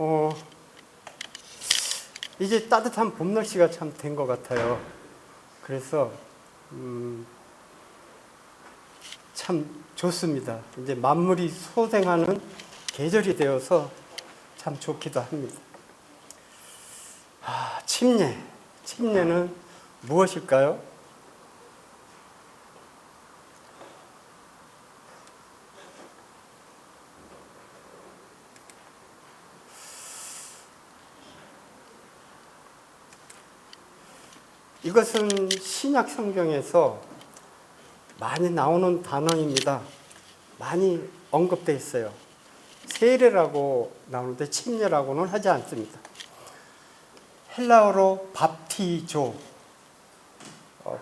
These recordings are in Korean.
어, 이제 따뜻한 봄 날씨가 참 된 것 같아요. 그래서 참 좋습니다. 이제 만물이 소생하는 계절이 되어서 참 좋기도 합니다. 침례. 침례는 무엇일까요? 이것은 신약 성경에서 많이 나오는 단어입니다. 많이 언급되어 있어요. 세례라고 나오는데 침례라고는 하지 않습니다. 헬라어로 밥티조,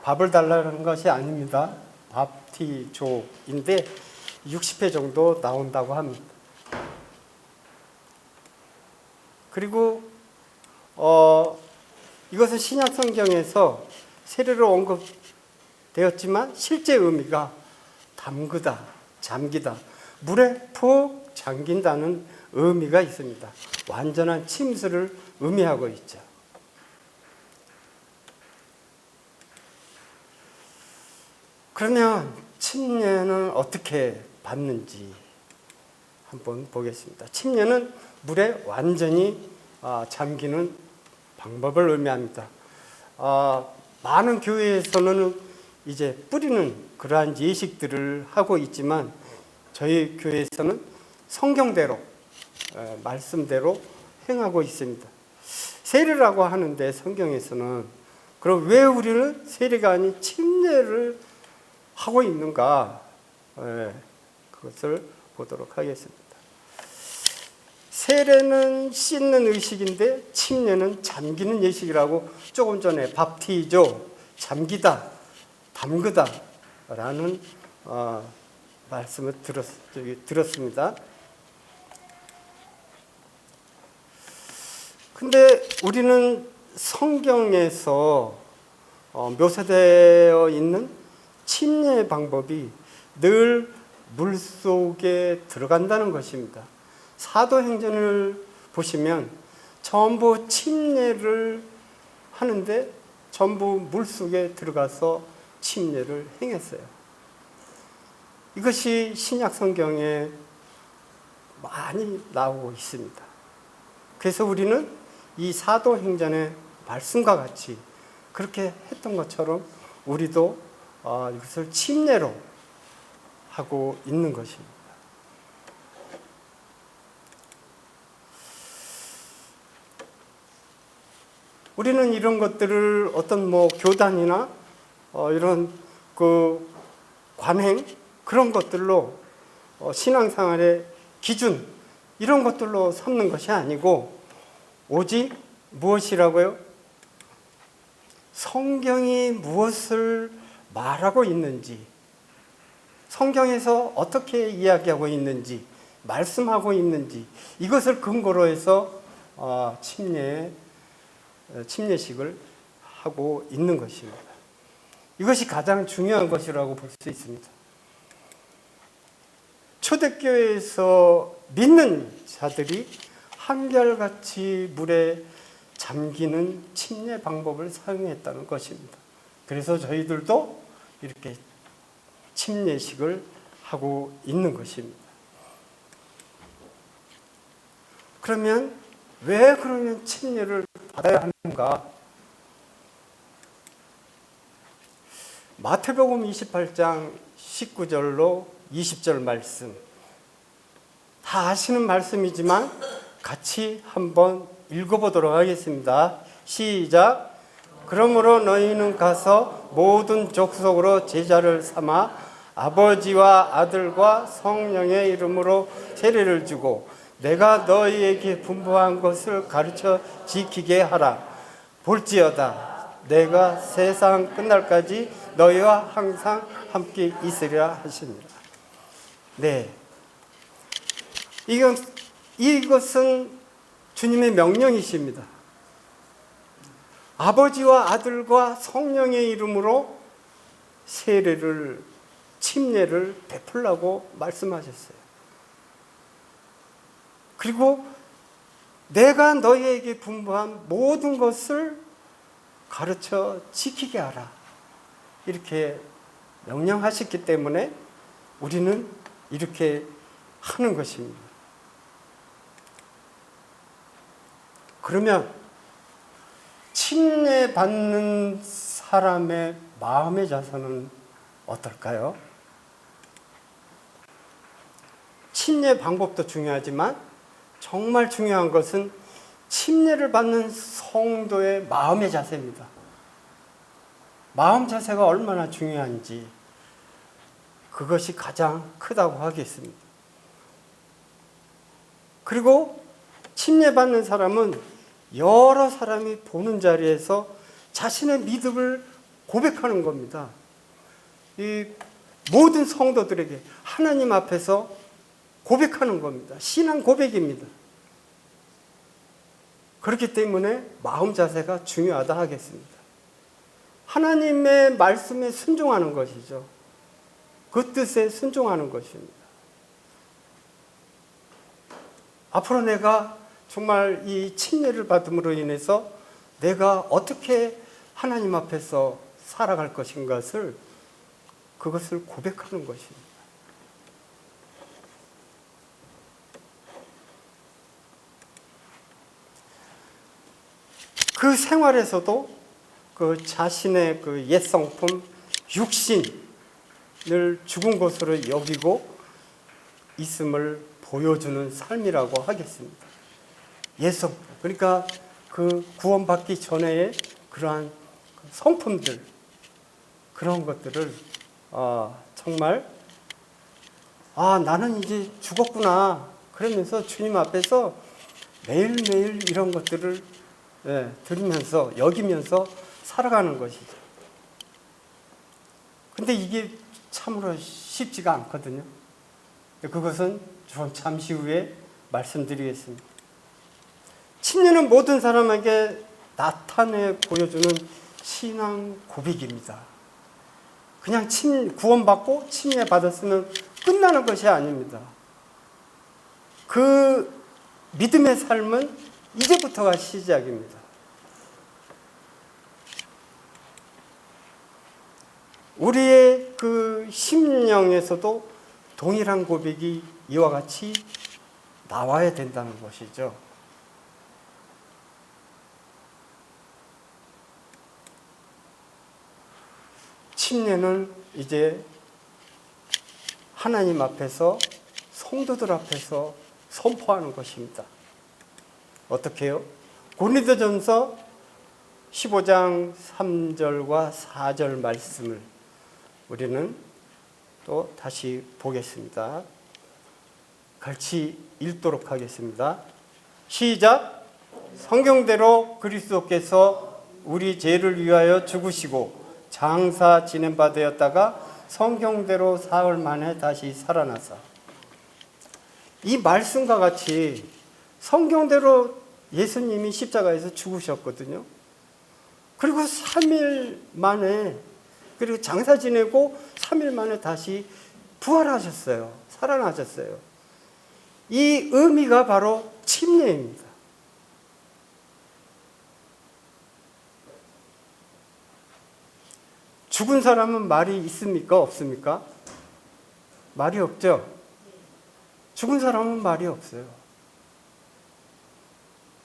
밥을 달라는 것이 아닙니다. 밥티조인데 60회 정도 나온다고 합니다. 그리고 이것은 신약 성경에서 세례로 언급되었지만 실제 의미가 담그다, 잠기다, 물에 푹 잠긴다는 의미가 있습니다. 완전한 침수를 의미하고 있죠. 그러면 침례는 어떻게 받는지 한번 보겠습니다. 침례는 물에 완전히 잠기는 방법을 의미합니다. 많은 교회에서는 이제 뿌리는 그러한 예식들을 하고 있지만 저희 교회에서는 성경대로 말씀대로 행하고 있습니다. 세례라고 하는데 성경에서는 그럼 왜 우리는 세례가 아닌 침례를 하고 있는가? 그것을 보도록 하겠습니다. 세례는 씻는 의식인데 침례는 잠기는 예식이라고 조금 전에 밥티조, 잠기다, 담그다 라는 말씀을 들었습니다. 근데 우리는 성경에서 묘사되어 있는 침례 방법이 늘 물속에 들어간다는 것입니다. 사도행전을 보시면 전부 침례를 하는데 전부 물속에 들어가서 침례를 행했어요. 이것이 신약 성경에 많이 나오고 있습니다. 그래서 우리는 이 사도행전의 말씀과 같이 그렇게 했던 것처럼 우리도 이것을 침례로 하고 있는 것입니다. 우리는 이런 것들을 어떤 교단이나 이런 그 관행 그런 것들로 신앙생활의 기준 이런 것들로 삼는 것이 아니고 오직 무엇이라고요? 성경이 무엇을 말하고 있는지, 성경에서 어떻게 이야기하고 있는지, 말씀하고 있는지 이것을 근거로 해서 침례식을 하고 있는 것입니다. 이것이 가장 중요한 것이라고 볼 수 있습니다. 초대교회에서 믿는 자들이 한결같이 물에 잠기는 침례 방법을 사용했다는 것입니다. 그래서 저희들도 이렇게 침례식을 하고 있는 것입니다. 그러면 왜 침례를 받아야 하는가? 마태복음 28장 19절로 20절 말씀 다 아시는 말씀이지만 같이 한번 읽어보도록 하겠습니다. 시작. 그러므로 너희는 가서 모든 족속으로 제자를 삼아 아버지와 아들과 성령의 이름으로 세례를 주고 내가 너희에게 분부한 것을 가르쳐 지키게 하라. 볼지어다 내가 세상 끝날까지 너희와 항상 함께 있으리라 하시니라. 네, 이것은 주님의 명령이십니다. 아버지와 아들과 성령의 이름으로 침례를 베풀라고 말씀하셨어요. 그리고 내가 너희에게 분부한 모든 것을 가르쳐 지키게 하라. 이렇게 명령하셨기 때문에 우리는 이렇게 하는 것입니다. 그러면 침례받는 사람의 마음의 자세는 어떨까요? 침례 방법도 중요하지만 정말 중요한 것은 침례를 받는 성도의 마음의 자세입니다. 마음 자세가 얼마나 중요한지 그것이 가장 크다고 하겠습니다. 그리고 침례받는 사람은 여러 사람이 보는 자리에서 자신의 믿음을 고백하는 겁니다. 이 모든 성도들에게 하나님 앞에서 고백하는 겁니다. 신앙 고백입니다. 그렇기 때문에 마음 자세가 중요하다 하겠습니다. 하나님의 말씀에 순종하는 것이죠. 그 뜻에 순종하는 것입니다. 앞으로 내가 정말 이 침례를 받음으로 인해서 내가 어떻게 하나님 앞에서 살아갈 것인가를 그것을 고백하는 것입니다. 그 생활에서도 그 자신의 그 옛 성품, 육신을 죽은 것으로 여기고 있음을 보여주는 삶이라고 하겠습니다. 옛 성품. 그러니까 그 구원받기 전에 그러한 성품들, 그런 것들을 정말 나는 이제 죽었구나. 그러면서 주님 앞에서 매일매일 이런 것들을 들으면서 여기면서 살아가는 것이죠. 근데 이게 참으로 쉽지가 않거든요. 그것은 좀 잠시 후에 말씀드리겠습니다. 침례는 모든 사람에게 나타내 보여주는 신앙 고백입니다. 그냥 구원받고 침례 받았으면 끝나는 것이 아닙니다. 그 믿음의 삶은 이제부터가 시작입니다. 우리의 그 심령에서도 동일한 고백이 이와 같이 나와야 된다는 것이죠. 침례는 이제 하나님 앞에서 성도들 앞에서 선포하는 것입니다. 어떻게 해요? 고린도전서 15장 3절과 4절 말씀을 우리는 또 다시 보겠습니다. 같이 읽도록 하겠습니다. 시작! 성경대로 그리스도께서 우리 죄를 위하여 죽으시고 장사 지낸 바 되었다가 성경대로 사흘 만에 다시 살아나사. 이 말씀과 같이 성경대로 예수님이 십자가에서 죽으셨거든요. 그리고 3일 만에, 그리고 장사 지내고 3일 만에 다시 부활하셨어요. 살아나셨어요. 이 의미가 바로 침례입니다. 죽은 사람은 말이 있습니까? 없습니까? 말이 없죠? 죽은 사람은 말이 없어요.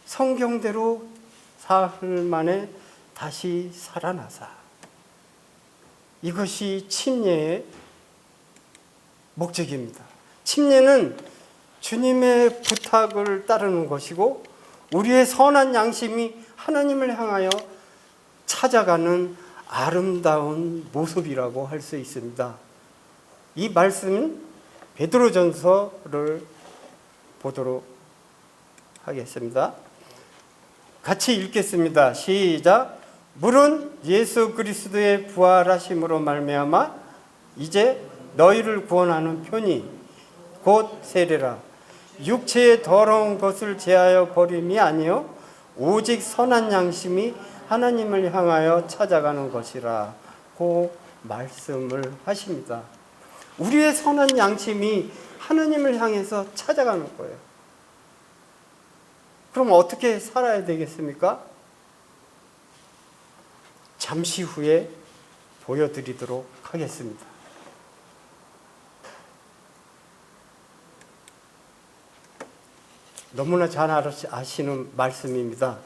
성경대로 사흘 만에 다시 살아나사. 이것이 침례의 목적입니다. 침례는 주님의 부탁을 따르는 것이고 우리의 선한 양심이 하나님을 향하여 찾아가는 아름다운 모습이라고 할 수 있습니다. 이 말씀은 베드로전서를 보도록 하겠습니다. 같이 읽겠습니다. 시작. 물은 예수 그리스도의 부활하심으로 말미암아 이제 너희를 구원하는 편이 곧 세례라. 육체의 더러운 것을 제하여 버림이 아니요 오직 선한 양심이 하나님을 향하여 찾아가는 것이라고 말씀을 하십니다. 우리의 선한 양심이 하나님을 향해서 찾아가는 거예요. 그럼 어떻게 살아야 되겠습니까? 잠시 후에 보여드리도록 하겠습니다. 너무나 잘 아시는 말씀입니다.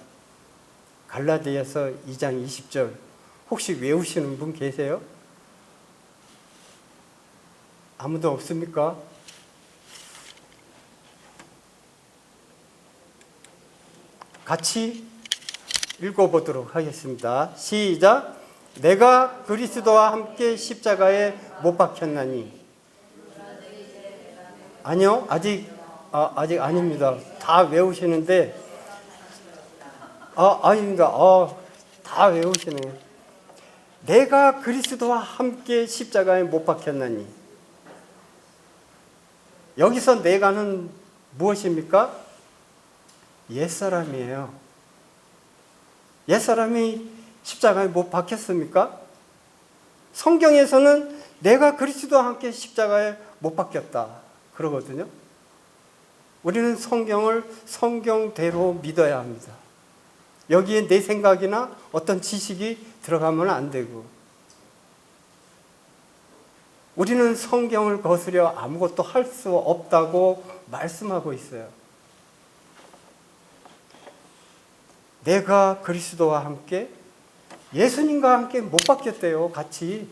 갈라디아서 2장 20절 혹시 외우시는 분 계세요? 아무도 없습니까? 같이 읽어보도록 하겠습니다. 시작. 내가 그리스도와 함께 십자가에 못 박혔나니. 아니요, 아직 아닙니다. 다 외우시는데, 아닙니다. 다 외우시네요. 내가 그리스도와 함께 십자가에 못 박혔나니. 여기서 내가는 무엇입니까? 옛사람이에요. 옛사람이 십자가에 못 박혔습니까? 성경에서는 내가 그리스도와 함께 십자가에 못 박혔다 그러거든요. 우리는 성경을 성경대로 믿어야 합니다. 여기에 내 생각이나 어떤 지식이 들어가면 안 되고, 우리는 성경을 거스려 아무것도 할 수 없다고 말씀하고 있어요. 내가 그리스도와 함께, 예수님과 함께 못 박혔대요. 같이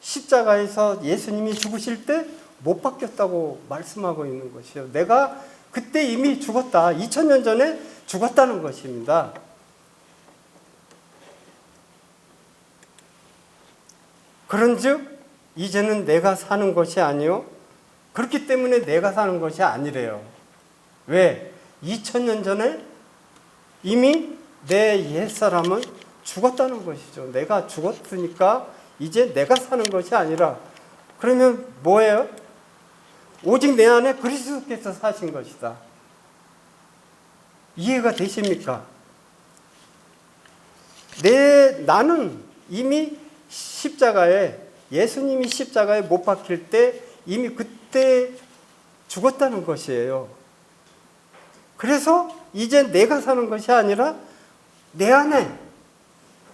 십자가에서 예수님이 죽으실 때 못 박혔다고 말씀하고 있는 것이요. 내가 그때 이미 죽었다. 2000년 전에 죽었다는 것입니다. 그런즉 이제는 내가 사는 것이 아니요, 그렇기 때문에 내가 사는 것이 아니래요. 왜? 2000년 전에 이미 내 옛사람은 죽었다는 것이죠. 내가 죽었으니까 이제 내가 사는 것이 아니라, 그러면 뭐예요? 오직 내 안에 그리스도께서 사신 것이다. 이해가 되십니까? 나는 이미 십자가에, 예수님이 십자가에 못 박힐 때 이미 그때 죽었다는 것이에요. 그래서 이제 내가 사는 것이 아니라 내 안에,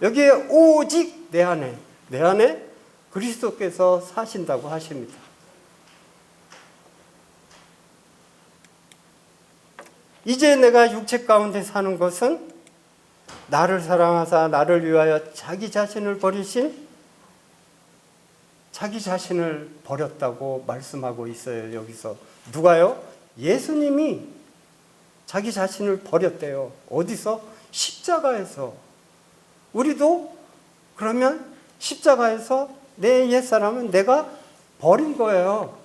여기에 오직 내 안에 그리스도께서 사신다고 하십니다. 이제 내가 육체 가운데 사는 것은 나를 사랑하사 나를 위하여 자기 자신을 버리신, 자기 자신을 버렸다고 말씀하고 있어요. 여기서 누가요? 예수님이 자기 자신을 버렸대요. 어디서? 십자가에서. 우리도 그러면 십자가에서 내 옛사람은 내가 버린 거예요.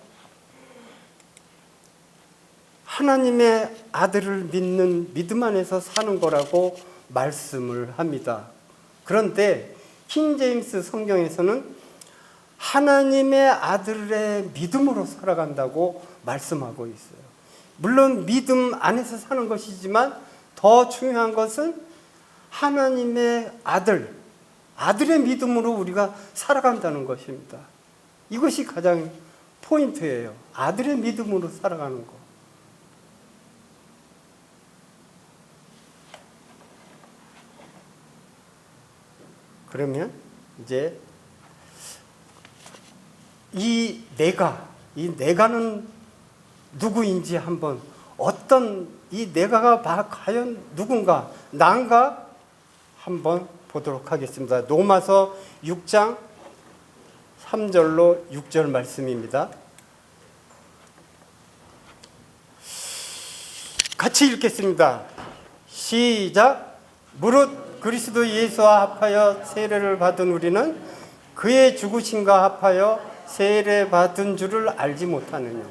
하나님의 아들을 믿는 믿음 안에서 사는 거라고 말씀을 합니다. 그런데 킹제임스 성경에서는 하나님의 아들의 믿음으로 살아간다고 말씀하고 있어요. 물론 믿음 안에서 사는 것이지만 더 중요한 것은 하나님의 아들의 믿음으로 우리가 살아간다는 것입니다. 이것이 가장 포인트예요. 아들의 믿음으로 살아가는 것. 그러면 이제 이 내가는 누구인지 한번, 이 내가가 과연 누군가, 난가 한번 보도록 하겠습니다. 로마서 6장 3절로 6절 말씀입니다. 같이 읽겠습니다. 시작. 무릇 그리스도 예수와 합하여 세례를 받은 우리는 그의 죽으심과 합하여 세례 받은 줄을 알지 못하느냐.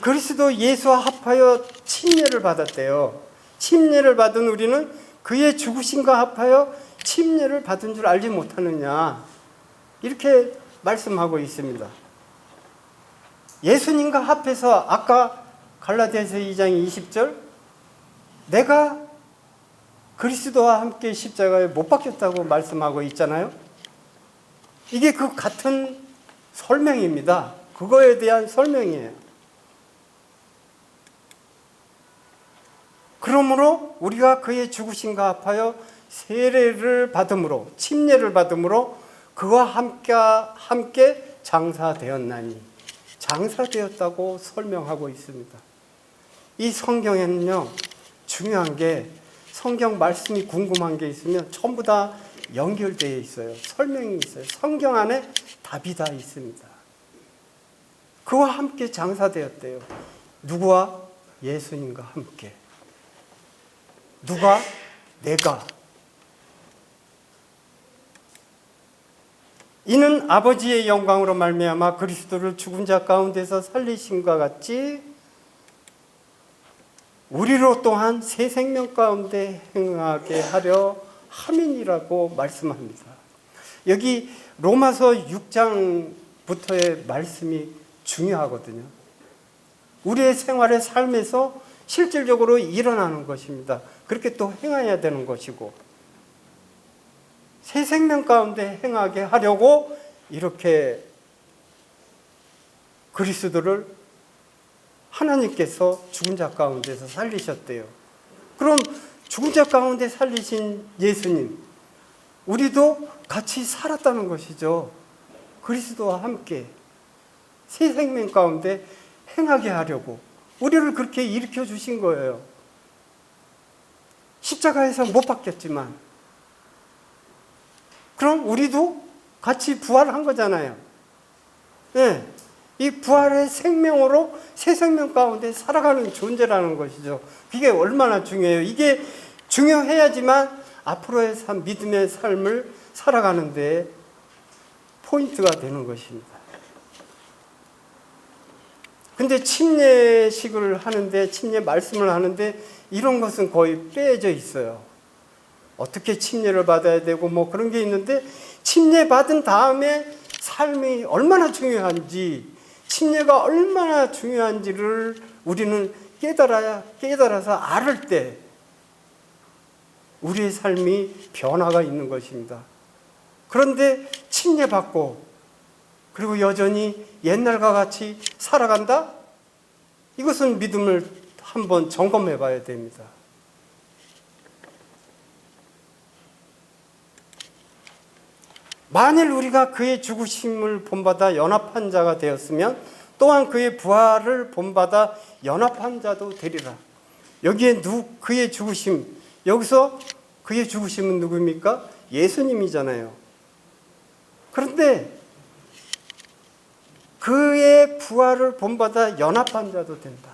그리스도 예수와 합하여 침례를 받았대요. 침례를 받은 우리는 그의 죽으심과 합하여 침례를 받은 줄 알지 못하느냐. 이렇게 말씀하고 있습니다. 예수님과 합해서 아까 갈라디아서 2장 20절 내가 그리스도와 함께 십자가에 못 박혔다고 말씀하고 있잖아요. 이게 그 같은 설명입니다. 그거에 대한 설명이에요. 그러므로 우리가 그의 죽으심과 합하여 세례를 받음으로, 침례를 받음으로 그와 함께 장사되었나니, 장사되었다고 설명하고 있습니다. 이 성경에는요, 중요한 게, 성경 말씀이 궁금한 게 있으면 전부 다 연결되어 있어요. 설명이 있어요. 성경 안에 답이 다 있습니다. 그와 함께 장사되었대요. 누구와? 예수님과 함께. 누가? 내가. 이는 아버지의 영광으로 말미암아 그리스도를 죽은 자 가운데서 살리심과 같이 우리로 또한 새 생명 가운데 행하게 하려 함이니라고 말씀합니다. 여기 로마서 6장부터의 말씀이 중요하거든요. 우리의 생활의 삶에서 실질적으로 일어나는 것입니다. 그렇게 또 행해야 되는 것이고, 새 생명 가운데 행하게 하려고 이렇게 그리스도를 하나님께서 죽은 자 가운데서 살리셨대요. 그럼 죽은 자 가운데 살리신 예수님, 우리도 같이 살았다는 것이죠. 그리스도와 함께 새 생명 가운데 행하게 하려고 우리를 그렇게 일으켜 주신 거예요. 십자가에서 못 박혔지만, 그럼 우리도 같이 부활한 거잖아요. 네. 이 부활의 생명으로 새 생명 가운데 살아가는 존재라는 것이죠. 이게 얼마나 중요해요. 이게 중요해야지만 앞으로의 믿음의 삶을 살아가는 데 포인트가 되는 것입니다. 근데 침례식을 하는데, 침례 말씀을 하는데 이런 것은 거의 빼져 있어요. 어떻게 침례를 받아야 되고 뭐 그런 게 있는데, 침례 받은 다음에 삶이 얼마나 중요한지, 침례가 얼마나 중요한지를 우리는 깨달아서 알을 때 우리의 삶이 변화가 있는 것입니다. 그런데 침례 받고 그리고 여전히 옛날과 같이 살아간다? 이것은 믿음을 한번 점검해 봐야 됩니다. 만일 우리가 그의 죽으심을 본받아 연합한 자가 되었으면 또한 그의 부활을 본받아 연합한 자도 되리라. 여기에 그의 죽으심, 여기서 그의 죽으심은 누구입니까? 예수님이잖아요. 그런데 그의 부활을 본받아 연합한 자도 된다.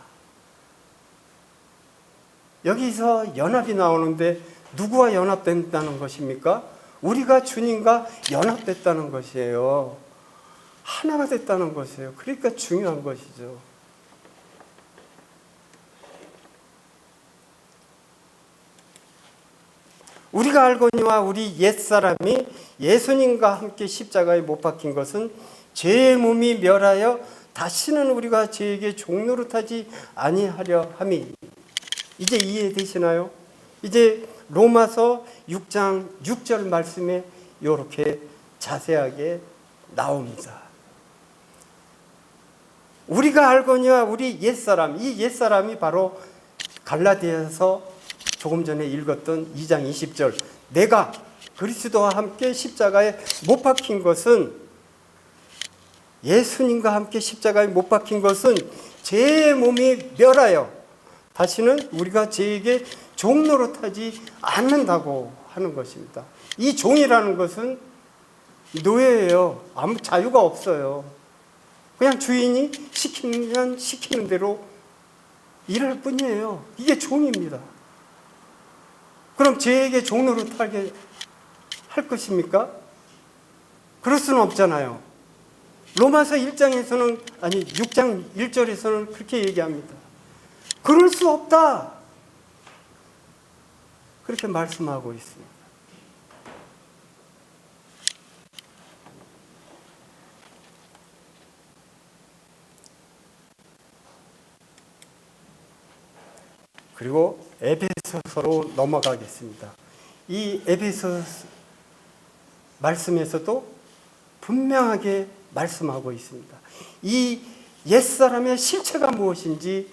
여기서 연합이 나오는데 누구와 연합된다는 것입니까? 우리가 주님과 연합됐다는 것이에요. 하나가 됐다는 것이에요. 그러니까 중요한 것이죠. 우리가 알거니와 우리 옛사람이 예수님과 함께 십자가에 못 박힌 것은 죄의 몸이 멸하여 다시는 우리가 죄에게 종노릇하지 아니하려 함이. 이제 이해되시나요? 이제 로마서 6장 6절 말씀에 이렇게 자세하게 나옵니다. 우리가 알거니와 우리 옛사람, 이 옛사람이 바로 갈라디아서 조금 전에 읽었던 2장 20절, 내가 그리스도와 함께 십자가에 못 박힌 것은, 예수님과 함께 십자가에 못 박힌 것은 죄의 몸이 멸하여 다시는 우리가 죄에게 종노릇하지 않는다고 하는 것입니다. 이 종이라는 것은 노예예요. 아무 자유가 없어요. 그냥 주인이 시키면 시키는 대로 일할 뿐이에요. 이게 종입니다. 그럼 죄에게 종노릇하게 할 것입니까? 그럴 수는 없잖아요. 로마서 1장에서는, 아니 6장 1절에서는 그렇게 얘기합니다. 그럴 수 없다, 그렇게 말씀하고 있습니다. 그리고 에베소서로 넘어가겠습니다. 이 에베소 말씀에서도 분명하게 말씀하고 있습니다. 이 옛사람의 실체가 무엇인지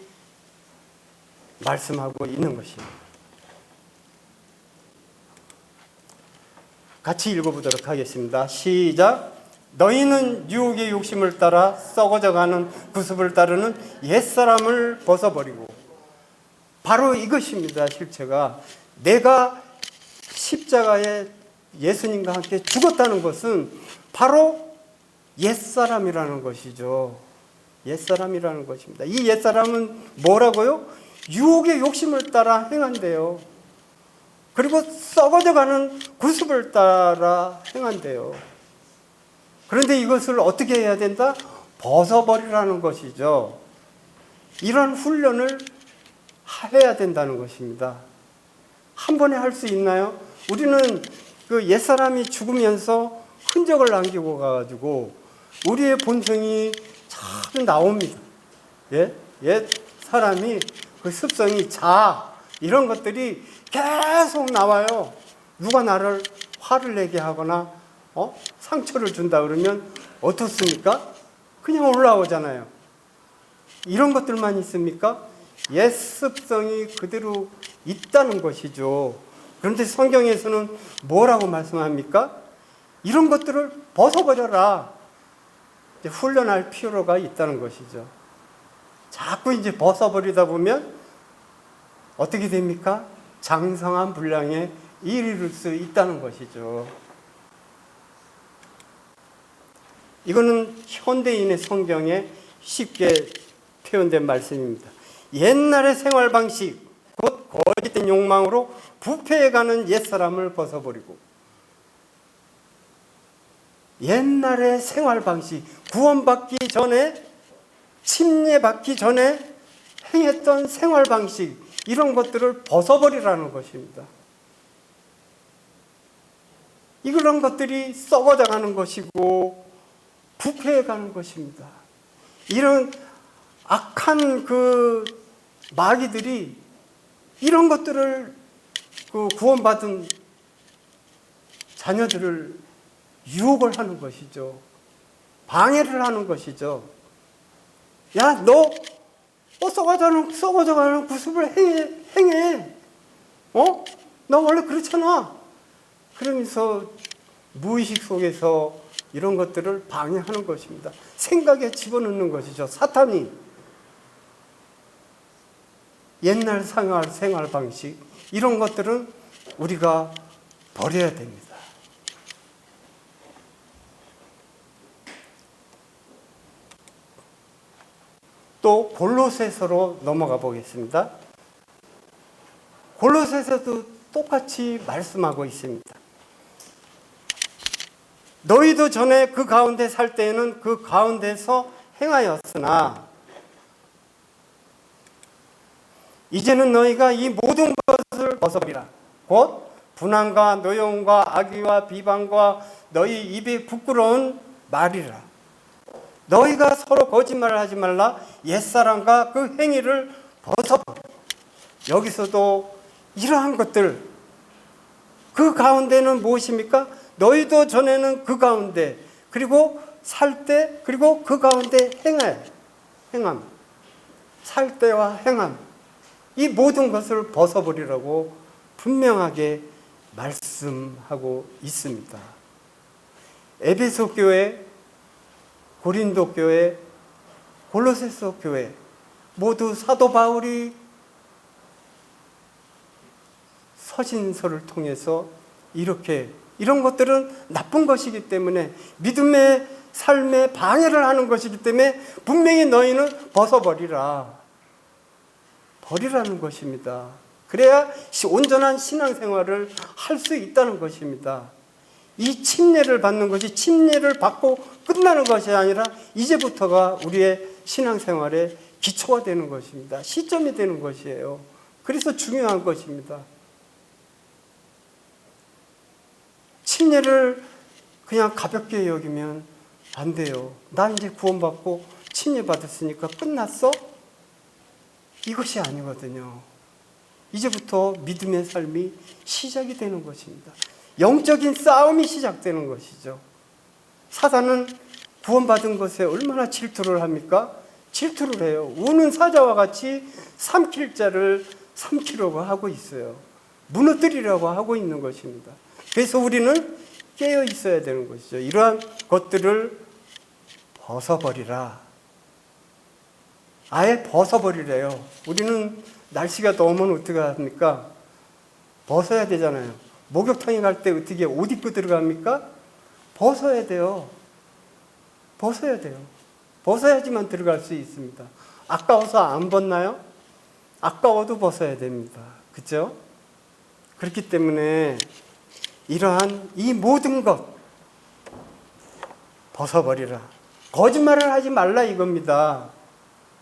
말씀하고 있는 것입니다. 같이 읽어보도록 하겠습니다. 시작. 너희는 유혹의 욕심을 따라 썩어져가는 구습을 따르는 옛사람을 벗어버리고. 바로 이것입니다. 실체가 내가 십자가에 예수님과 함께 죽었다는 것은 바로 옛사람이라는 것이죠. 옛사람이라는 것입니다. 이 옛사람은 뭐라고요? 유혹의 욕심을 따라 행한대요. 그리고 썩어져가는 구습을 따라 행한대요. 그런데 이것을 어떻게 해야 된다? 벗어버리라는 것이죠. 이런 훈련을 해야 된다는 것입니다. 한 번에 할 수 있나요? 우리는 그 옛사람이 죽으면서 흔적을 남기고 가가지고 우리의 본성이 잘 나옵니다. 옛 사람이 그 습성이 이런 것들이 계속 나와요. 누가 나를 화를 내게 하거나 상처를 준다 그러면 어떻습니까? 그냥 올라오잖아요. 이런 것들만 있습니까? 옛 습성이 그대로 있다는 것이죠. 그런데 성경에서는 뭐라고 말씀합니까? 이런 것들을 벗어버려라. 훈련할 필요가 있다는 것이죠. 자꾸 이제 벗어버리다 보면 어떻게 됩니까? 장성한 분량에 이르를 수 있다는 것이죠. 이거는 현대인의 성경에 쉽게 표현된 말씀입니다. 옛날의 생활 방식, 곧 거짓된 욕망으로 부패해가는 옛사람을 벗어버리고, 옛날의 생활 방식, 구원받기 전에, 침례받기 전에 행했던 생활 방식, 이런 것들을 벗어버리라는 것입니다. 이런 것들이 썩어져가는 것이고 부패해가는 것입니다. 이런 악한 그 마귀들이 이런 것들을 그 구원받은 자녀들을 유혹을 하는 것이죠. 방해를 하는 것이죠. 야, 너 썩어져가는 구습을 행해. 너 원래 그렇잖아. 그러면서 무의식 속에서 이런 것들을 방해하는 것입니다. 생각에 집어넣는 것이죠. 사탄이. 옛날 생활 방식, 이런 것들은 우리가 버려야 됩니다. 또 골로새서로 넘어가 보겠습니다. 골로새서도 똑같이 말씀하고 있습니다. 너희도 전에 그 가운데 살 때에는 그 가운데서 행하였으나 이제는 너희가 이 모든 것을 벗어버리라. 곧 분한과 노여움과 악의와 비방과 너희 입에 부끄러운 말이라. 너희가 서로 거짓말을 하지 말라. 옛사람과 그 행위를 벗어버려. 여기서도 이러한 것들, 그 가운데는 무엇입니까? 너희도 전에는 그 가운데, 그리고 살 때, 그리고 그 가운데 행함, 살 때와 행함, 이 모든 것을 벗어버리라고 분명하게 말씀하고 있습니다. 에베소 교회, 고린도 교회, 골로새서 교회 모두 사도 바울이 서신서를 통해서 이런 것들은 나쁜 것이기 때문에, 믿음의 삶에 방해를 하는 것이기 때문에 분명히 너희는 벗어버리라. 버리라는 것입니다. 그래야 온전한 신앙생활을 할 수 있다는 것입니다. 이 침례를 받는 것이 침례를 받고 끝나는 것이 아니라 이제부터가 우리의 신앙생활의 기초가 되는 것입니다. 시점이 되는 것이에요. 그래서 중요한 것입니다. 침례를 그냥 가볍게 여기면 안 돼요. 나 이제 구원받고 침례 받았으니까 끝났어? 이것이 아니거든요. 이제부터 믿음의 삶이 시작이 되는 것입니다. 영적인 싸움이 시작되는 것이죠. 사단은 구원받은 것에 얼마나 질투를 합니까? 질투를 해요. 우는 사자와 같이 삼킬 자를 삼키려고 하고 있어요. 무너뜨리려고 하고 있는 것입니다. 그래서 우리는 깨어 있어야 되는 것이죠. 이러한 것들을 벗어버리라. 아예 벗어버리래요. 우리는 날씨가 더우면 어떻게 합니까? 벗어야 되잖아요. 목욕탕에 갈 때 어떻게 옷 입고 들어갑니까? 벗어야 돼요. 벗어야 돼요. 벗어야지만 들어갈 수 있습니다. 아까워서 안 벗나요? 아까워도 벗어야 됩니다. 그렇죠? 그렇기 때문에 이러한 이 모든 것 벗어버리라. 거짓말을 하지 말라 이겁니다.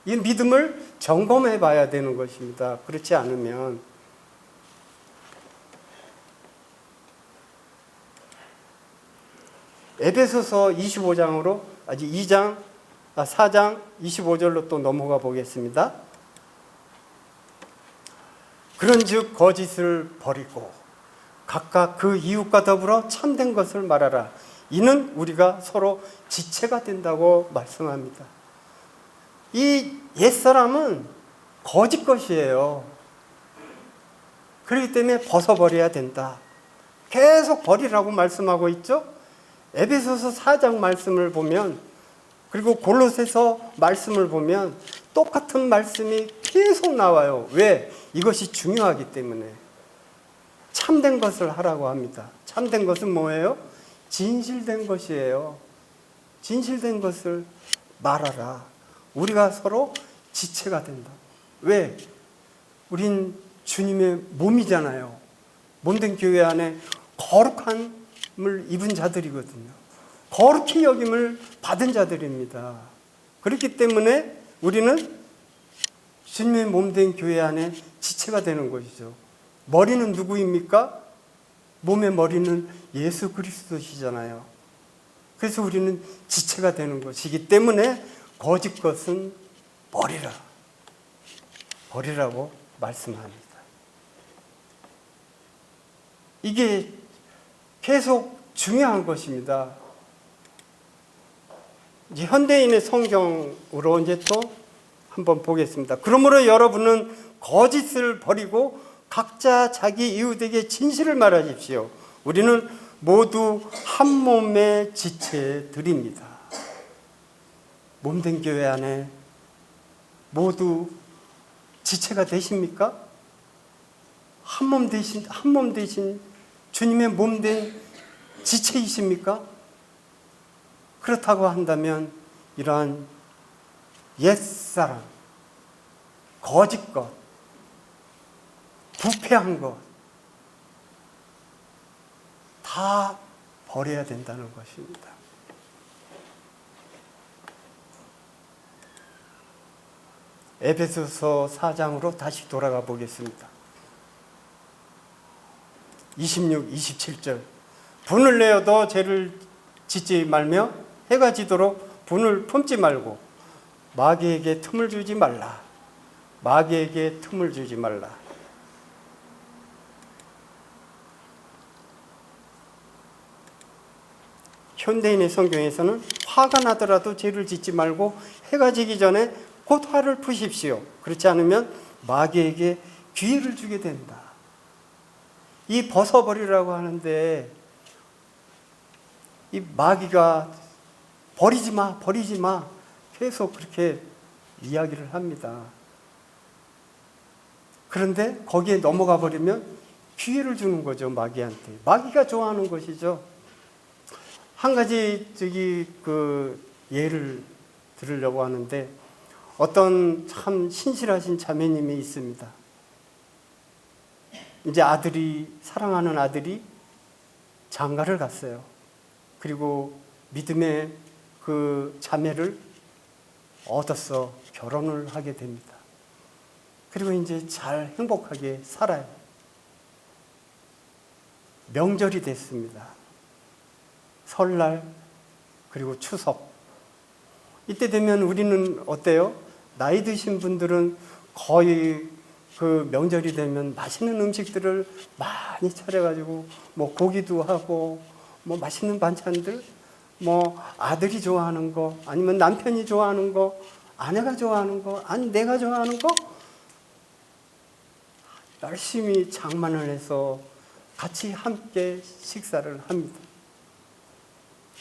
이 믿음을 점검해 봐야 되는 것입니다. 그렇지 않으면 에베소서 25장으로 아직 4장 25절로 또 넘어가 보겠습니다. 그런즉 거짓을 버리고 각각 그 이웃과 더불어 참된 것을 말하라. 이는 우리가 서로 지체가 된다고 말씀합니다. 이 옛사람은 거짓 것이에요. 그렇기 때문에 벗어버려야 된다. 계속 버리라고 말씀하고 있죠. 에베소서 4장 말씀을 보면, 그리고 골로새서 말씀을 보면 똑같은 말씀이 계속 나와요. 왜? 이것이 중요하기 때문에. 참된 것을 하라고 합니다. 참된 것은 뭐예요? 진실된 것이에요. 진실된 것을 말하라. 우리가 서로 지체가 된다. 왜? 우린 주님의 몸이잖아요. 몸된 교회 안에 거룩함을 입은 자들이거든요. 거룩히 여김을 받은 자들입니다. 그렇기 때문에 우리는 주님의 몸된 교회 안에 지체가 되는 것이죠. 머리는 누구입니까? 몸의 머리는 예수 그리스도시잖아요. 그래서 우리는 지체가 되는 것이기 때문에 거짓 것은 버리라. 버리라고 말씀합니다. 이게 계속 중요한 것입니다. 이제 현대인의 성경으로 이제 또 한번 보겠습니다. 그러므로 여러분은 거짓을 버리고 각자 자기 이웃에게 진실을 말하십시오. 우리는 모두 한 몸의 지체들입니다. 몸된 교회 안에 모두 지체가 되십니까? 한 몸 대신 주님의 몸된 지체이십니까? 그렇다고 한다면 이러한 옛사람, 거짓것, 부패한 것 다 버려야 된다는 것입니다. 에베소서 4장으로 다시 돌아가 보겠습니다. 26, 27절. 분을 내어도 죄를 짓지 말며 해가 지도록 분을 품지 말고 마귀에게 틈을 주지 말라. 마귀에게 틈을 주지 말라. 현대인의 성경에서는 화가 나더라도 죄를 짓지 말고 해가 지기 전에 곧 화를 푸십시오. 그렇지 않으면 마귀에게 기회를 주게 된다. 이 벗어버리라고 하는데 이 마귀가 버리지 마 계속 그렇게 이야기를 합니다. 그런데 거기에 넘어가 버리면 기회를 주는 거죠. 마귀한테. 마귀가 좋아하는 것이죠. 한 가지 예를 들으려고 하는데 어떤 참 신실하신 자매님이 있습니다. 이제 사랑하는 아들이 장가를 갔어요. 그리고 믿음의 그 자매를 얻어서 결혼을 하게 됩니다. 그리고 이제 잘 행복하게 살아요. 명절이 됐습니다. 설날 그리고 추석. 이때 되면 우리는 어때요? 나이 드신 분들은 거의 그 명절이 되면 맛있는 음식들을 많이 차려가지고 뭐 고기도 하고 뭐 맛있는 반찬들, 뭐 아들이 좋아하는 거 아니면 남편이 좋아하는 거 아내가 좋아하는 거, 아니 내가 좋아하는 거 열심히 장만을 해서 같이 함께 식사를 합니다.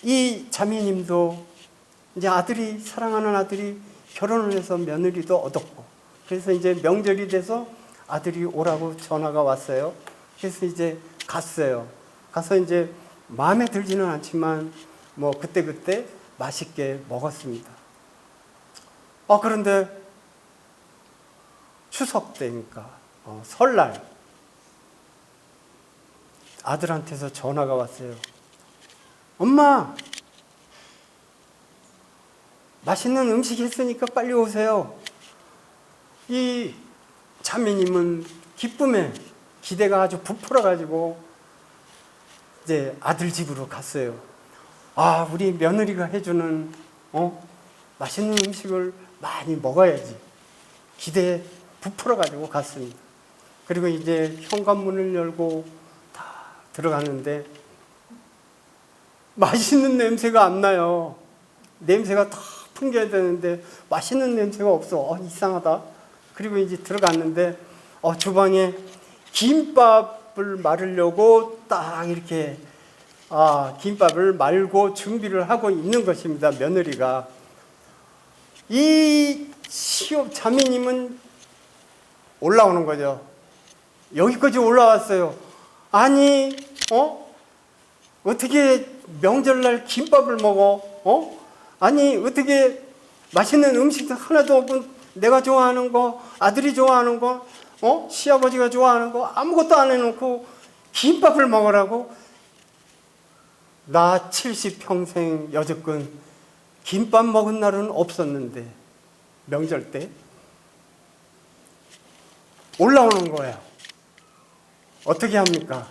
이 자매님도 이제 사랑하는 아들이 결혼을 해서 며느리도 얻었고, 그래서 이제 명절이 돼서 아들이 오라고 전화가 왔어요. 그래서 이제 갔어요. 가서 이제 마음에 들지는 않지만 뭐 그때 맛있게 먹었습니다. 그런데 추석 때니까 설날 아들한테서 전화가 왔어요. 엄마, 맛있는 음식 했으니까 빨리 오세요. 이 자매님은 기쁨에 기대가 아주 부풀어가지고 이제 아들 집으로 갔어요. 우리 며느리가 해주는 맛있는 음식을 많이 먹어야지. 기대에 부풀어가지고 갔습니다. 그리고 이제 현관문을 열고 다 들어가는데 맛있는 냄새가 안 나요. 냄새가 다 풍겨야 되는데 맛있는 냄새가 없어. 이상하다. 그리고 이제 들어갔는데 주방에 김밥을 말으려고 딱 이렇게 김밥을 말고 준비를 하고 있는 것입니다. 며느리가. 이 시업 자매님은 올라오는 거죠. 여기까지 올라왔어요. 아니 어떻게 명절날 김밥을 먹어? 아니 어떻게 맛있는 음식도 하나도 없고 내가 좋아하는 거, 아들이 좋아하는 거, 시아버지가 좋아하는 거 아무것도 안 해놓고 김밥을 먹으라고? 나 70평생 여태껏 김밥 먹은 날은 없었는데 명절 때 올라오는 거예요. 어떻게 합니까?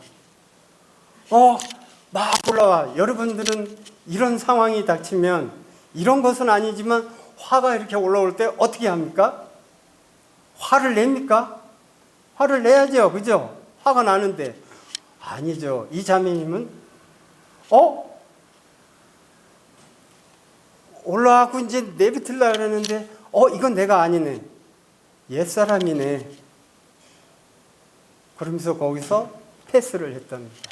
막 올라와. 여러분들은 이런 상황이 닥치면, 이런 것은 아니지만 화가 이렇게 올라올 때 어떻게 합니까? 화를 냅니까? 화를 내야죠. 그죠? 화가 나는데. 아니죠. 이 자매님은 올라와고 이제 내비틀려고 그러는데 이건 내가 아니네. 옛사람이네. 그러면서 거기서 패스를 했답니다.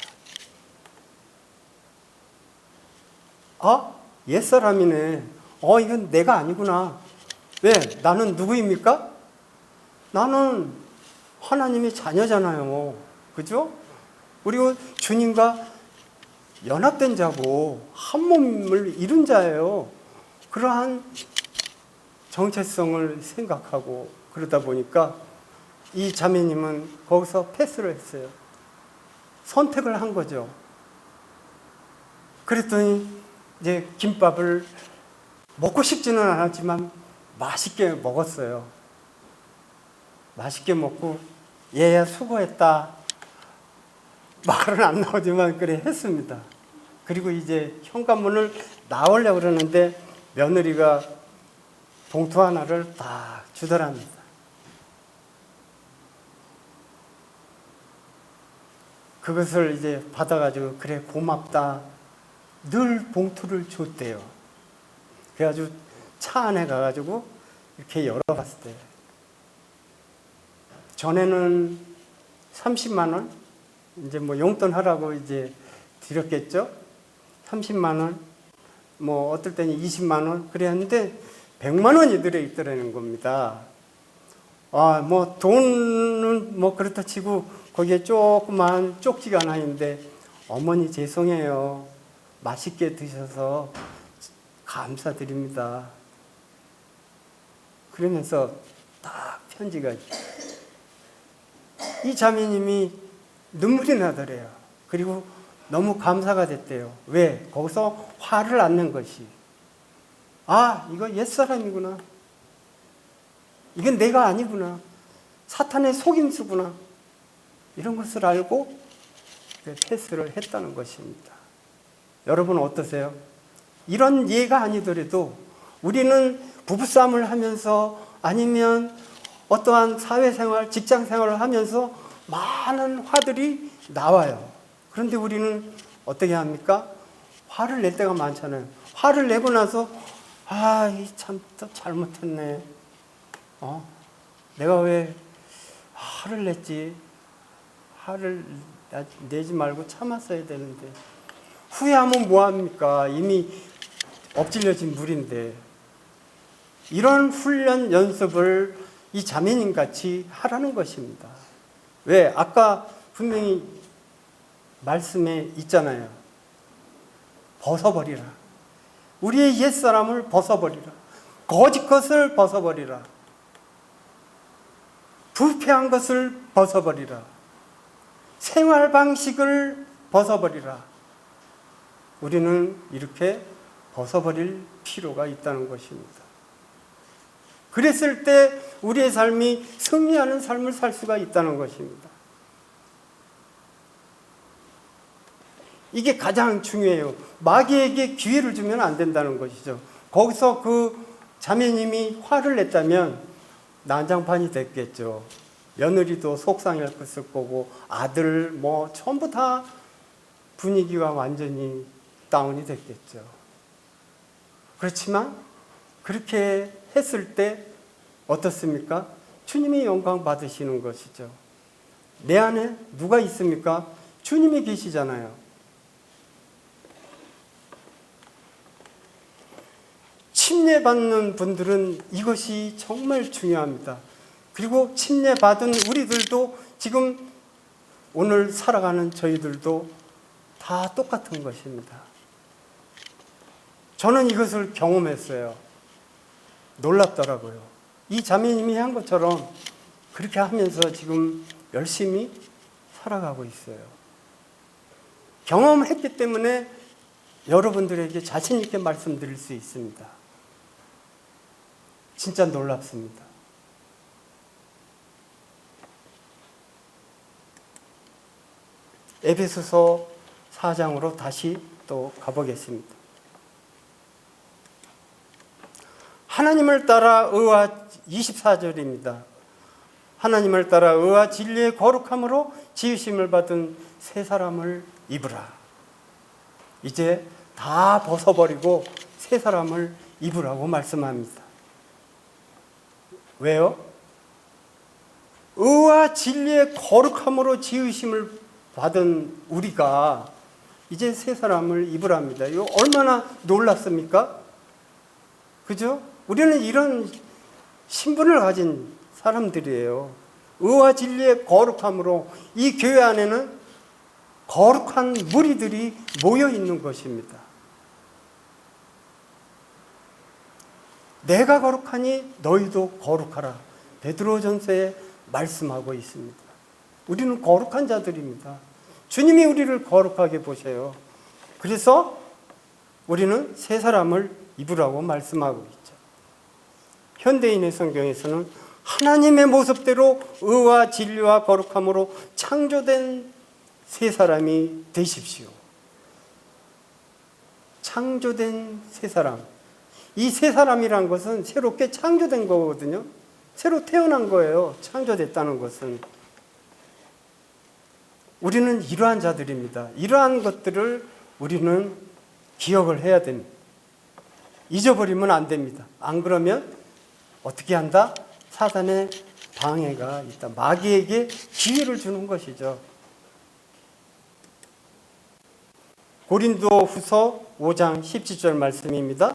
옛사람이네. 이건 내가 아니구나. 왜? 나는 누구입니까? 나는 하나님의 자녀잖아요. 그죠? 그리고 주님과 연합된 자고 한 몸을 이룬 자예요. 그러한 정체성을 생각하고 그러다 보니까 이 자매님은 거기서 패스를 했어요. 선택을 한 거죠. 그랬더니 이제 김밥을 먹고 싶지는 않았지만 맛있게 먹었어요. 맛있게 먹고 얘야 수고했다. 말은 안 나오지만 그래 했습니다. 그리고 이제 현관문을 나오려고 그러는데 며느리가 봉투 하나를 딱 주더랍니다. 그것을 이제 받아가지고 그래 고맙다. 늘 봉투를 줬대요. 그래가지고 차 안에 가가지고 이렇게 열어봤을 때 전에는 30만 원 이제 뭐 용돈 하라고 이제 드렸겠죠. 30만 원, 뭐 어떨 때는 20만 원 그랬는데 100만 원이 들어있더라는 겁니다. 뭐 돈은 뭐 그렇다 치고 거기에 조그만 쪽지가 하나 있는데 어머니 죄송해요. 맛있게 드셔서 감사드립니다. 그러면서 딱 편지가 이 자매님이 눈물이 나더래요. 그리고 너무 감사가 됐대요. 왜? 거기서 화를 안 낸 것이. 이거 옛사람이구나. 이건 내가 아니구나. 사탄의 속임수구나. 이런 것을 알고 패스를 했다는 것입니다. 여러분 어떠세요? 이런 예가 아니더라도 우리는 부부싸움을 하면서 아니면 어떠한 사회생활, 직장생활을 하면서 많은 화들이 나와요. 그런데 우리는 어떻게 합니까? 화를 낼 때가 많잖아요. 화를 내고 나서 참 또 잘못했네. 내가 왜 화를 냈지? 화를 내지 말고 참았어야 되는데. 후회하면 뭐합니까? 이미 엎질려진 물인데. 이런 훈련 연습을 이 자매님 같이 하라는 것입니다. 왜? 아까 분명히 말씀에 있잖아요. 벗어버리라. 우리의 옛사람을 벗어버리라. 거짓 것을 벗어버리라. 부패한 것을 벗어버리라. 생활 방식을 벗어버리라. 우리는 이렇게 벗어버릴 필요가 있다는 것입니다. 그랬을 때 우리의 삶이 승리하는 삶을 살 수가 있다는 것입니다. 이게 가장 중요해요. 마귀에게 기회를 주면 안 된다는 것이죠. 거기서 그 자매님이 화를 냈다면 난장판이 됐겠죠. 며느리도 속상했을 거고 아들 전부 다 분위기가 완전히 다운이 됐겠죠. 그렇지만 그렇게 했을 때 어떻습니까? 주님이 영광 받으시는 것이죠. 내 안에 누가 있습니까? 주님이 계시잖아요. 침례받는 분들은 이것이 정말 중요합니다. 그리고 침례받은 우리들도 지금 오늘 살아가는 저희들도 다 똑같은 것입니다. 저는 이것을 경험했어요. 놀랍더라고요. 이 자매님이 한 것처럼 그렇게 하면서 지금 열심히 살아가고 있어요. 경험했기 때문에 여러분들에게 자신 있게 말씀드릴 수 있습니다. 진짜 놀랍습니다. 에베소서 4장으로 다시 또 가보겠습니다. 하나님을 따라 의와 24절입니다. 하나님을 따라 의와 진리의 거룩함으로 지으심을 받은 새 사람을 입으라. 이제 다 벗어버리고 새 사람을 입으라고 말씀합니다. 왜요? 의와 진리의 거룩함으로 지으심을 받은 우리가 이제 새 사람을 입으랍니다. 이거 얼마나 놀랍습니까? 그죠? 우리는 이런 신분을 가진 사람들이에요. 의와 진리의 거룩함으로 이 교회 안에는 거룩한 무리들이 모여 있는 것입니다. 내가 거룩하니 너희도 거룩하라. 베드로전서에 말씀하고 있습니다. 우리는 거룩한 자들입니다. 주님이 우리를 거룩하게 보셔요. 그래서 우리는 새 사람을 입으라고 말씀하고 있죠. 현대인의 성경에서는 하나님의 모습대로 의와 진리와 거룩함으로 창조된 새 사람이 되십시오. 창조된 새 사람. 이 새 사람이란 것은 새롭게 창조된 거거든요. 새로 태어난 거예요. 창조됐다는 것은. 우리는 이러한 자들입니다. 이러한 것들을 우리는 기억을 해야 됩니다. 잊어버리면 안 됩니다. 안 그러면 어떻게 한다? 사단의 방해가 있다. 마귀에게 기회를 주는 것이죠. 고린도후서 5장 17절 말씀입니다.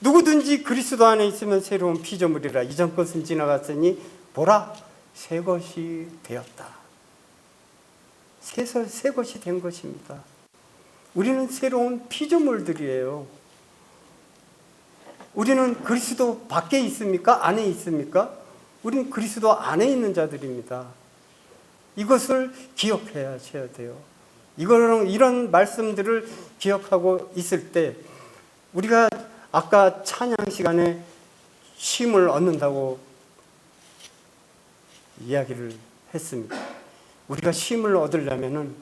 누구든지 그리스도 안에 있으면 새로운 피조물이라. 이전 것은 지나갔으니 보라 새 것이 되었다. 새 것이 된 것입니다. 우리는 새로운 피조물들이에요. 우리는 그리스도 밖에 있습니까? 안에 있습니까? 우리는 그리스도 안에 있는 자들입니다. 이것을 기억해야 돼요. 이런 말씀들을 기억하고 있을 때 우리가 아까 찬양 시간에 쉼을 얻는다고 이야기를 했습니다. 우리가 쉼을 얻으려면은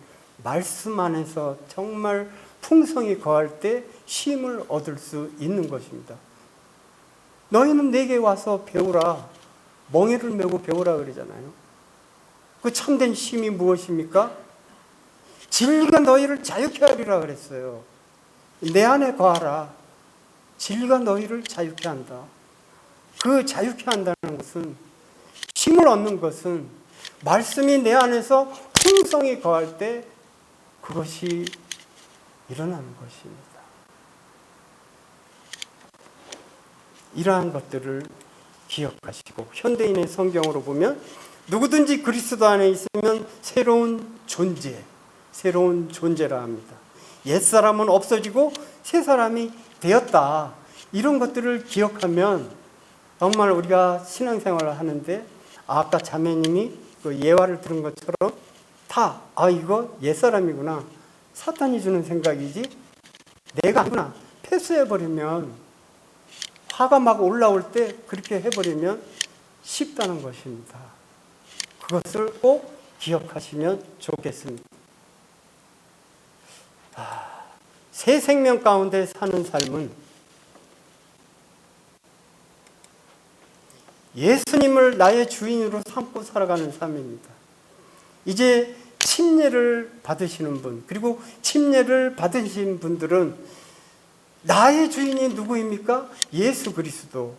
말씀 안에서 정말 풍성히 거할 때 쉼을 얻을 수 있는 것입니다. 너희는 내게 와서 배우라. 멍에를 메고 배우라 그러잖아요. 그 참된 쉼이 무엇입니까? 진리가 너희를 자유케 하리라 그랬어요. 내 안에 거하라. 진리가 너희를 자유케 한다. 그 자유케 한다는 것은, 힘을 얻는 것은 말씀이 내 안에서 풍성히 거할 때 그것이 일어나는 것입니다. 이러한 것들을 기억하시고, 현대인의 성경으로 보면 누구든지 그리스도 안에 있으면 새로운 존재라 합니다. 옛사람은 없어지고 새 사람이 되었다. 이런 것들을 기억하면 정말 우리가 신앙생활을 하는데, 아까 자매님이 그 예화를 들은 것처럼 이거 옛사람이구나, 사탄이 주는 생각이지 내가 아니구나, 패스해버리면, 화가 막 올라올 때 그렇게 해버리면 쉽다는 것입니다. 그것을 꼭 기억하시면 좋겠습니다. 새 생명 가운데 사는 삶은 예수님을 나의 주인으로 삼고 살아가는 삶입니다. 이제 침례를 받으시는 분, 그리고 침례를 받으신 분들은 나의 주인이 누구입니까? 예수 그리스도.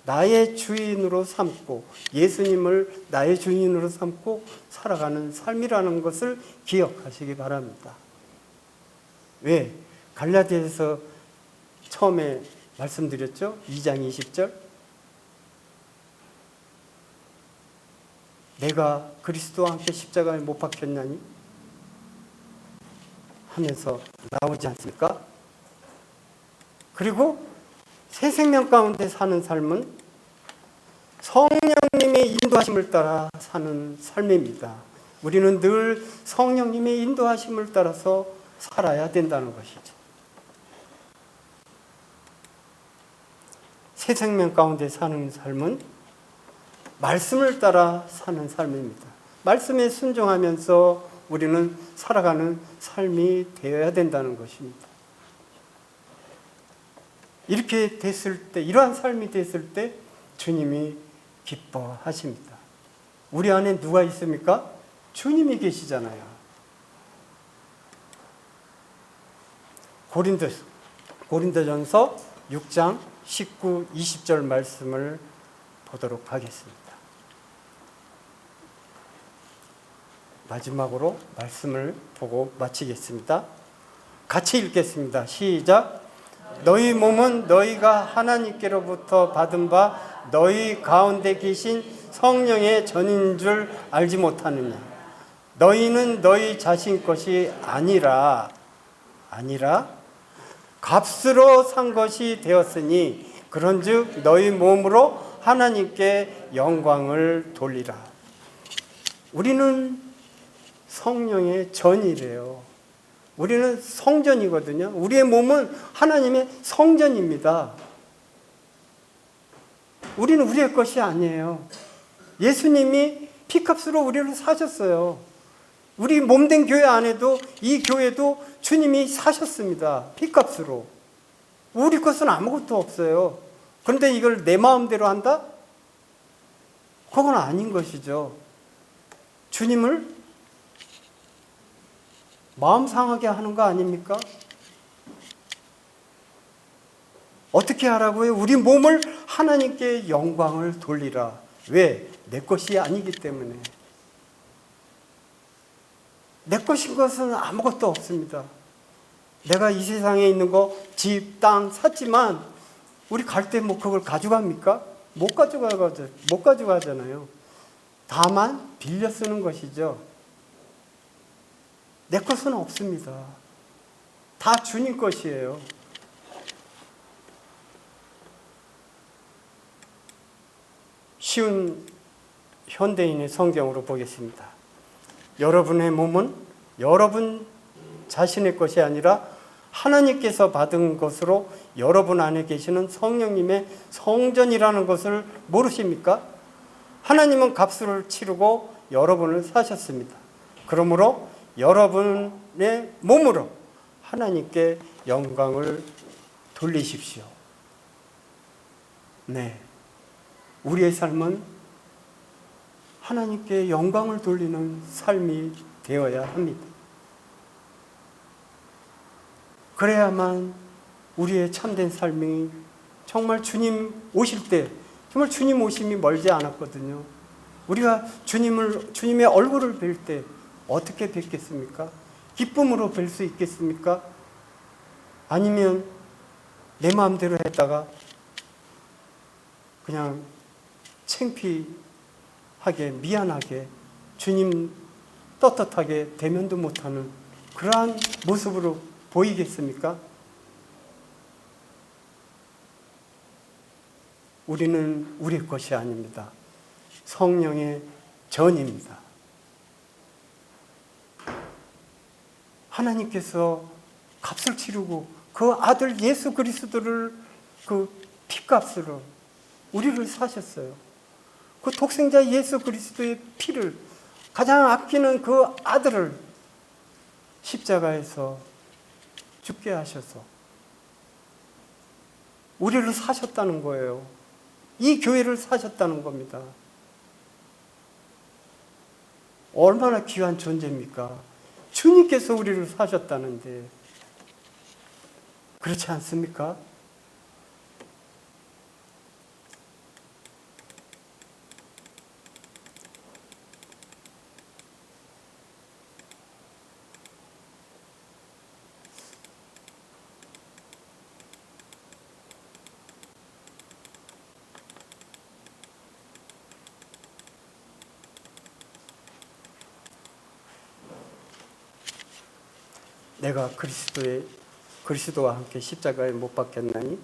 나의 주인으로 삼고, 예수님을 나의 주인으로 삼고 살아가는 삶이라는 것을 기억하시기 바랍니다. 왜? 갈라디아에서 처음에 말씀드렸죠? 2장 20절. 내가 그리스도와 함께 십자가에 못 박혔나니? 하면서 나오지 않습니까? 그리고 새 생명 가운데 사는 삶은 성령님의 인도하심을 따라 사는 삶입니다. 우리는 늘 성령님의 인도하심을 따라서 살아야 된다는 것이죠. 새 생명 가운데 사는 삶은 말씀을 따라 사는 삶입니다. 말씀에 순종하면서 우리는 살아가는 삶이 되어야 된다는 것입니다. 이렇게 됐을 때, 이러한 삶이 됐을 때 주님이 기뻐하십니다. 우리 안에 누가 있습니까? 주님이 계시잖아요. 고린도전서 6장 19, 20절 말씀을 보도록 하겠습니다. 마지막으로 말씀을 보고 마치겠습니다. 같이 읽겠습니다. 시작. 너희 몸은 너희가 하나님께로부터 받은 바 너희 가운데 계신 성령의 전인 줄 알지 못하느냐. 너희는 너희 자신 것이 아니라 값으로 산 것이 되었으니 그런즉 너희 몸으로 하나님께 영광을 돌리라. 우리는 성령의 전이래요. 우리는 성전이거든요. 우리의 몸은 하나님의 성전입니다. 우리는 우리의 것이 아니에요. 예수님이 피값으로 우리를 사셨어요. 우리 몸된 교회 안에도, 이 교회도 주님이 사셨습니다. 피값으로. 우리 것은 아무것도 없어요. 그런데 이걸 내 마음대로 한다? 그건 아닌 것이죠. 주님을 마음 상하게 하는 거 아닙니까? 어떻게 하라고요? 우리 몸을 하나님께 영광을 돌리라. 왜? 내 것이 아니기 때문에. 내 것인 것은 아무것도 없습니다. 내가 이 세상에 있는 거, 집, 땅 샀지만 우리 갈 때 뭐 그걸 가져갑니까? 못 가져가잖아요. 다만 빌려 쓰는 것이죠. 내 것은 없습니다. 다 주님 것이에요. 쉬운 현대인의 성경으로 보겠습니다. 여러분의 몸은 여러분 자신의 것이 아니라 하나님께서 받은 것으로 여러분 안에 계시는 성령님의 성전이라는 것을 모르십니까? 하나님은 값을 치르고 여러분을 사셨습니다. 그러므로 여러분의 몸으로 하나님께 영광을 돌리십시오. 네, 우리의 삶은 하나님께 영광을 돌리는 삶이 되어야 합니다. 그래야만 우리의 참된 삶이 정말 주님 오실 때, 정말 주님 오심이 멀지 않았거든요. 우리가 주님의 얼굴을 뵐 때 어떻게 뵙겠습니까? 기쁨으로 뵐 수 있겠습니까? 아니면 내 마음대로 했다가 그냥 창피하게, 미안하게, 주님 떳떳하게 대면도 못하는 그러한 모습으로 보이겠습니까? 우리는 우리 것이 아닙니다. 성령의 전입니다. 하나님께서 값을 치르고 그 아들 예수 그리스도를 그 피값으로 우리를 사셨어요. 그 독생자 예수 그리스도의 피를, 가장 아끼는 그 아들을 십자가에서 죽게 하셔서 우리를 사셨다는 거예요. 이 교회를 사셨다는 겁니다. 얼마나 귀한 존재입니까? 주님께서 우리를 사셨다는데 그렇지 않습니까? 내가 그리스도와 함께 십자가에 못 박혔나니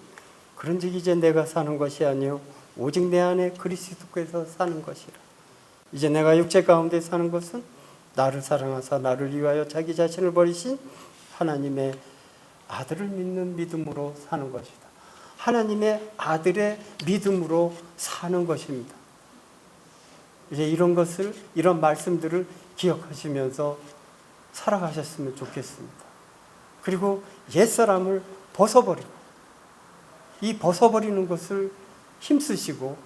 그런즉 이제 내가 사는 것이 아니요 오직 내 안에 그리스도께서 사는 것이라. 이제 내가 육체 가운데 사는 것은 나를 사랑하사 나를 위하여 자기 자신을 버리신 하나님의 아들을 믿는 믿음으로 사는 것이다. 하나님의 아들의 믿음으로 사는 것입니다. 이제 이런 말씀들을 기억하시면서 살아가셨으면 좋겠습니다. 그리고 옛사람을 벗어버리고, 이 벗어버리는 것을 힘쓰시고,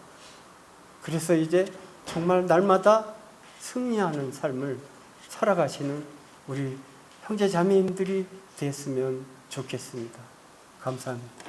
그래서 이제 정말 날마다 승리하는 삶을 살아가시는 우리 형제 자매님들이 됐으면 좋겠습니다. 감사합니다.